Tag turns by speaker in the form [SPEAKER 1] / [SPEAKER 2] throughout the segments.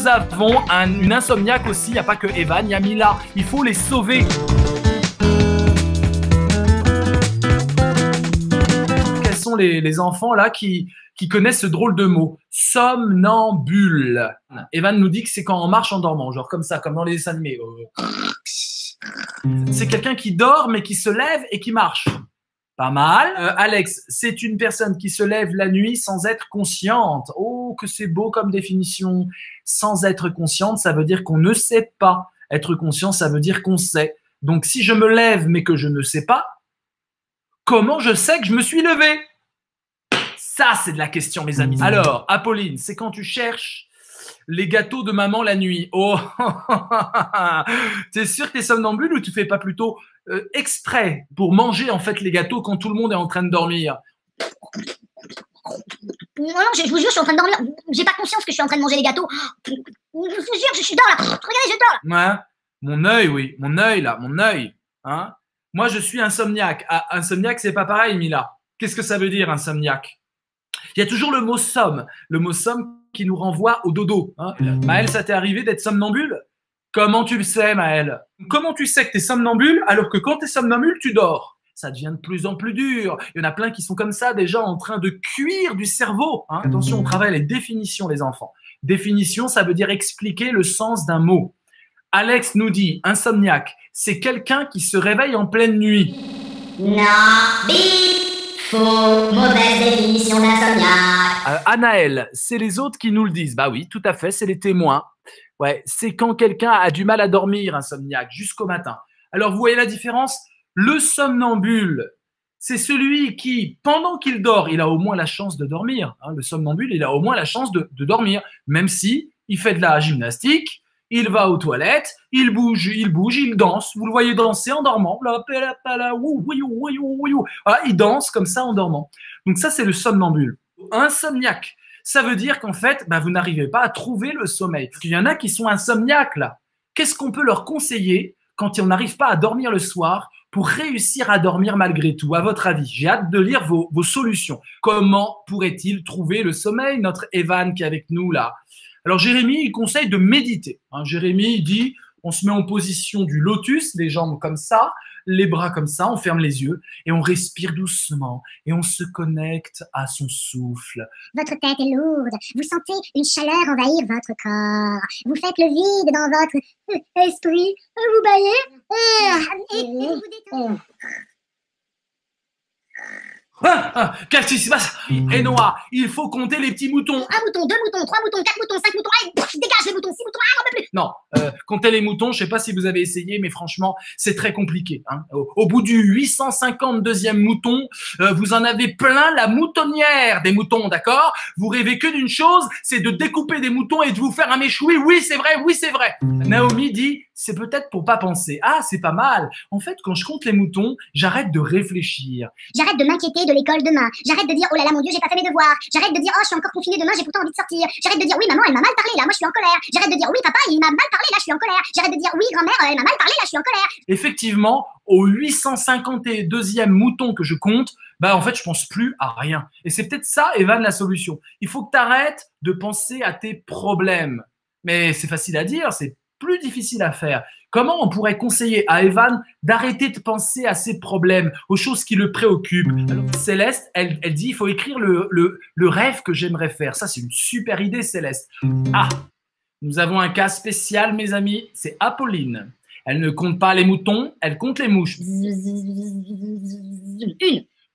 [SPEAKER 1] nous avons une insomniaque aussi, il n'y a pas que Evan, il y a Mila. Il faut les sauver. Quels sont les enfants là qui connaissent ce drôle de mot? Somnambule. Evan nous dit que c'est quand on marche en dormant, genre comme ça, comme dans les dessins animés. C'est quelqu'un qui dort mais qui se lève et qui marche. Pas mal. Alex, c'est une personne qui se lève la nuit sans être consciente. Oh, que c'est beau comme définition. Sans être consciente, ça veut dire qu'on ne sait pas. Être conscient, ça veut dire qu'on sait. Donc, si je me lève mais que je ne sais pas, comment je sais que je me suis levé? Ça, c'est de la question, mes amis. Alors, Apolline, c'est quand tu cherches les gâteaux de maman la nuit. Oh, t'es sûr que t'es somnambule ou tu fais pas plutôt exprès pour manger en fait les gâteaux quand tout le monde est en train de dormir?
[SPEAKER 2] Non, je vous jure, je suis en train de dormir. J'ai pas conscience que je suis en train de manger les gâteaux. Je vous jure, je suis dors là. Regardez, je dors là.
[SPEAKER 1] Ouais, mon œil, oui, mon œil là, mon œil. Hein? Moi, je suis insomniaque. Ah, insomniaque, c'est pas pareil, Mila. Qu'est-ce que ça veut dire, insomniaque? Il y a toujours le mot somme qui nous renvoie au dodo. Hein. Maëlle, ça t'est arrivé d'être somnambule? Comment tu le sais, Maëlle? Comment tu sais que tu es somnambule alors que quand tu es somnambule, tu dors? Ça devient de plus en plus dur. Il y en a plein qui sont comme ça, déjà en train de cuire du cerveau. Hein. Attention, on travaille les définitions, les enfants. Définition, ça veut dire expliquer le sens d'un mot. Alex nous dit, insomniaque, c'est quelqu'un qui se réveille en pleine nuit.
[SPEAKER 2] Non, faux, mauvaise définition d'insomniaque.
[SPEAKER 1] Anaël, c'est les autres qui nous le disent. Bah oui, tout à fait, c'est les témoins. Ouais, c'est quand quelqu'un a du mal à dormir, insomniaque, jusqu'au matin. Alors, vous voyez la différence? Le somnambule, c'est celui qui, pendant qu'il dort, il a au moins la chance de dormir. Hein, le somnambule, il a au moins la chance de dormir, même si il fait de la gymnastique, il va aux toilettes, il bouge, il danse. Vous le voyez danser en dormant. Ah, il danse comme ça en dormant. Donc ça, c'est le somnambule. Insomniaque, ça veut dire qu'en fait, bah, vous n'arrivez pas à trouver le sommeil. Parce qu'il y en a qui sont insomniaques là. Qu'est-ce qu'on peut leur conseiller quand on n'arrive pas à dormir le soir pour réussir à dormir malgré tout, à votre avis? J'ai hâte de lire vos solutions. Comment pourrait-il trouver le sommeil, notre Evan qui est avec nous là? Alors Jérémy, il conseille de méditer. Hein, Jérémy, il dit, on se met en position du lotus, les jambes comme ça, les bras comme ça, on ferme les yeux et on respire doucement et on se connecte à son souffle.
[SPEAKER 2] Votre tête est lourde, vous sentez une chaleur envahir votre corps, vous faites le vide dans votre esprit, vous baillez et vous détendez.
[SPEAKER 1] Qu'est-ce qui se passe? Et Noah, il faut compter les petits moutons.
[SPEAKER 2] Un mouton, deux moutons, trois moutons, quatre moutons, cinq moutons, allez, dégage les moutons, six moutons, j'en peux plus.
[SPEAKER 1] Non, compter les moutons, je sais pas si vous avez essayé, mais franchement, c'est très compliqué. Hein. Au bout du 852e mouton, vous en avez plein la moutonnière des moutons, d'accord? Vous rêvez que d'une chose, c'est de découper des moutons et de vous faire un méchoui. Oui, c'est vrai, oui, c'est vrai. Naomi dit, c'est peut-être pour pas penser. Ah, c'est pas mal. En fait, quand je compte les moutons, j'arrête de réfléchir.
[SPEAKER 2] J'arrête de m'inquiéter de l'école demain. J'arrête de dire, oh là là, mon Dieu, j'ai pas fait mes devoirs. J'arrête de dire, oh, je suis encore confinée demain, j'ai pourtant envie de sortir. J'arrête de dire, oui, maman, elle m'a mal parlé, là, moi, je suis en colère. J'arrête de dire, oui, papa, il m'a mal parlé, là, je suis en colère. J'arrête de dire, oui, grand-mère, elle m'a mal parlé, là, je suis en colère.
[SPEAKER 1] Effectivement, au 852e mouton que je compte, bah, en fait, je pense plus à rien. Et c'est peut-être ça, Evan, la solution. Il faut que tu arrêtes de penser à tes problèmes. Mais c'est facile à dire, c'est plus difficile à faire. Comment on pourrait conseiller à Evan d'arrêter de penser à ses problèmes, aux choses qui le préoccupent? Alors, Céleste, elle dit, il faut écrire le rêve que j'aimerais faire. Ça, c'est une super idée, Céleste. Ah, nous avons un cas spécial, mes amis, c'est Apolline. Elle ne compte pas les moutons, elle compte les mouches.
[SPEAKER 2] Une.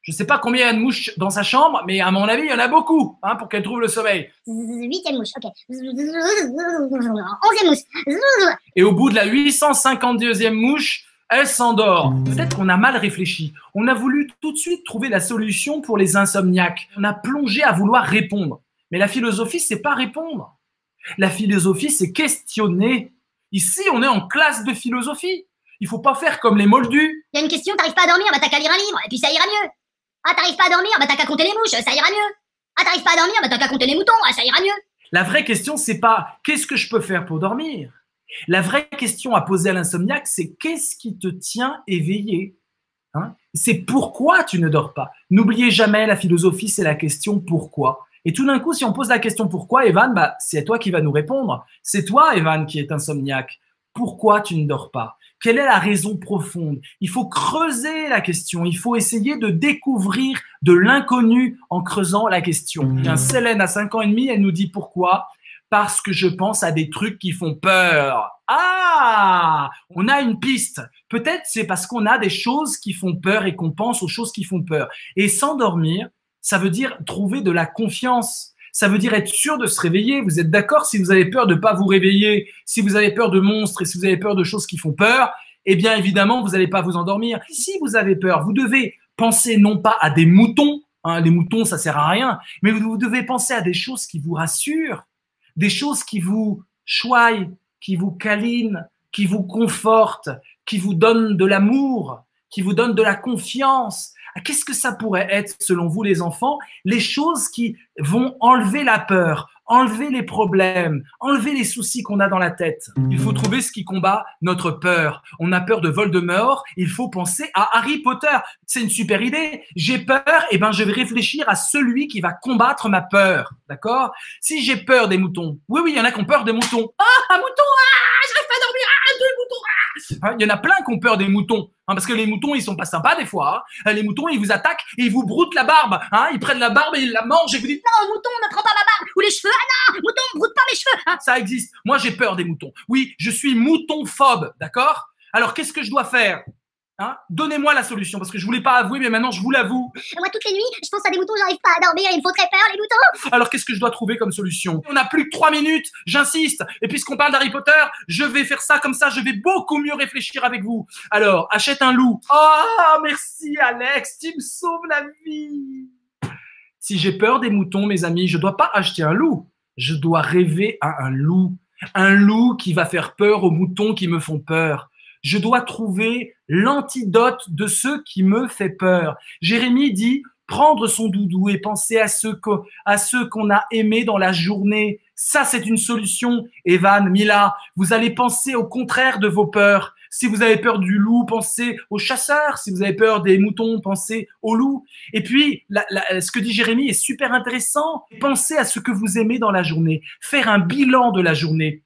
[SPEAKER 1] Je ne sais pas combien il y a de mouches dans sa chambre, mais à mon avis, il y en a beaucoup hein, pour qu'elle trouve le sommeil.
[SPEAKER 2] 8e mouche, ok. 11e mouche.
[SPEAKER 1] Et au bout de la 852e mouche, elle s'endort. Peut-être qu'on a mal réfléchi. On a voulu tout de suite trouver la solution pour les insomniaques. On a plongé à vouloir répondre. Mais la philosophie, c'est pas répondre. La philosophie, c'est questionner. Ici, on est en classe de philosophie. Il faut pas faire comme les moldus.
[SPEAKER 2] Il y a une question, t'arrives pas à dormir, bah t'as qu'à lire un livre, et puis ça ira mieux. Ah, t'arrives pas à dormir, bah t'as qu'à compter les mouches, ça ira mieux. Ah, t'arrives pas à dormir, bah t'as qu'à compter les moutons, ça ira mieux.
[SPEAKER 1] La vraie question, c'est pas qu'est-ce que je peux faire pour dormir. La vraie question à poser à l'insomniaque, c'est qu'est-ce qui te tient éveillé hein? C'est pourquoi tu ne dors pas. N'oubliez jamais, la philosophie, c'est la question pourquoi. Et tout d'un coup, si on pose la question pourquoi, Evan, bah, c'est toi qui vas nous répondre. C'est toi, Evan, qui est insomniaque. Pourquoi tu ne dors pas? Quelle est la raison profonde? Il faut creuser la question. Il faut essayer de découvrir de l'inconnu en creusant la question. Célène a 5 ans et demi, elle nous dit pourquoi? Parce que je pense à des trucs qui font peur. Ah, on a une piste. Peut-être c'est parce qu'on a des choses qui font peur et qu'on pense aux choses qui font peur. Et s'endormir, ça veut dire trouver de la confiance. Ça veut dire être sûr de se réveiller. Vous êtes d'accord? Si vous avez peur de ne pas vous réveiller, si vous avez peur de monstres et si vous avez peur de choses qui font peur, eh bien évidemment, vous n'allez pas vous endormir. Si vous avez peur, vous devez penser non pas à des moutons, hein, les moutons ça sert à rien, mais vous devez penser à des choses qui vous rassurent, des choses qui vous choient, qui vous câlinent, qui vous confortent, qui vous donnent de l'amour, qui vous donnent de la confiance. Qu'est-ce que ça pourrait être, selon vous, les enfants? Les choses qui vont enlever la peur, enlever les problèmes, enlever les soucis qu'on a dans la tête. Il faut trouver ce qui combat notre peur. On a peur de Voldemort, il faut penser à Harry Potter. C'est une super idée. J'ai peur, eh ben, je vais réfléchir à celui qui va combattre ma peur. D'accord? Si j'ai peur des moutons, oui, il y en a qui ont peur des moutons. Ah, un mouton, j'arrive pas à dormir, deux moutons, il y en a plein qui ont peur des moutons, hein, parce que les moutons, ils sont pas sympas des fois. Hein. Les moutons, ils vous attaquent et ils vous broutent la barbe. Hein. Ils prennent la barbe et ils la mangent et vous dites
[SPEAKER 2] non, mouton, ne prends pas ma barbe ou les cheveux. Ah non, mouton, broute pas mes cheveux.
[SPEAKER 1] ah, ça existe. Moi, j'ai peur des moutons. Oui, je suis moutonphobe, d'accord? Alors, qu'est-ce que je dois faire? Hein? Donnez-moi la solution, parce que je voulais pas avouer, mais maintenant je vous l'avoue.
[SPEAKER 2] Moi, toutes les nuits, je pense à des moutons, j'arrive pas à dormir, ils me font très peur, les moutons.
[SPEAKER 1] Alors, qu'est-ce que je dois trouver comme solution? On n'a plus que 3 minutes, j'insiste. Et puisqu'on parle d'Harry Potter, je vais faire ça comme ça, je vais beaucoup mieux réfléchir avec vous. Alors, achète un loup. Oh, merci Alex, tu me sauves la vie. Si j'ai peur des moutons, mes amis, je dois pas acheter un loup. Je dois rêver à un loup. Un loup qui va faire peur aux moutons qui me font peur. Je dois trouver l'antidote de ce qui me fait peur. Jérémie dit prendre son doudou et penser à ceux qu'on a aimés dans la journée. Ça, c'est une solution. Evan, Mila, vous allez penser au contraire de vos peurs. Si vous avez peur du loup, pensez au chasseur. Si vous avez peur des moutons, pensez au loup. Et puis, ce que dit Jérémie est super intéressant. Pensez à ce que vous aimez dans la journée. Faire un bilan de la journée.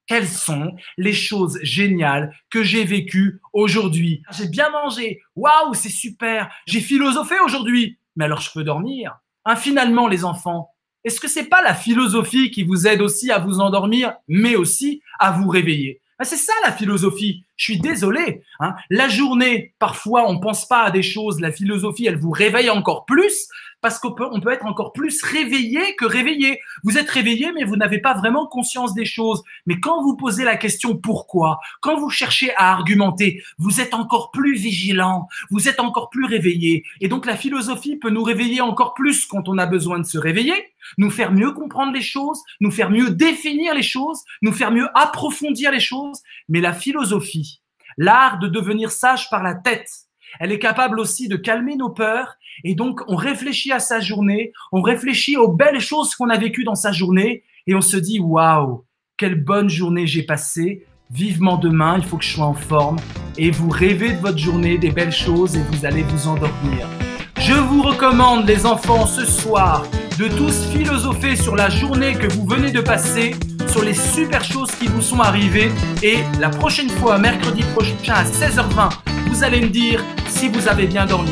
[SPEAKER 1] Quelles sont les choses géniales que j'ai vécues aujourd'hui? J'ai bien mangé. Waouh, c'est super. J'ai philosophé aujourd'hui. Mais alors, je peux dormir. Hein, finalement, les enfants, est-ce que c'est pas la philosophie qui vous aide aussi à vous endormir, mais aussi à vous réveiller? C'est ça la philosophie. Je suis désolé. Hein. La journée, parfois, on pense pas à des choses. La philosophie, elle vous réveille encore plus parce qu'on peut être encore plus réveillé que réveillé. Vous êtes réveillé, mais vous n'avez pas vraiment conscience des choses. Mais quand vous posez la question pourquoi, quand vous cherchez à argumenter, vous êtes encore plus vigilant, vous êtes encore plus réveillé. Et donc, la philosophie peut nous réveiller encore plus quand on a besoin de se réveiller, nous faire mieux comprendre les choses, nous faire mieux définir les choses, nous faire mieux approfondir les choses. Mais la philosophie, l'art de devenir sage par la tête, elle est capable aussi de calmer nos peurs. Et donc, on réfléchit à sa journée, on réfléchit aux belles choses qu'on a vécues dans sa journée et on se dit « Waouh, quelle bonne journée j'ai passée. Vivement demain, il faut que je sois en forme. » Et vous rêvez de votre journée, des belles choses et vous allez vous endormir. Je vous recommande, les enfants, ce soir, de tous philosopher sur la journée que vous venez de passer, sur les super choses qui vous sont arrivées. Et la prochaine fois, mercredi prochain à 16h20, vous allez me dire si vous avez bien dormi.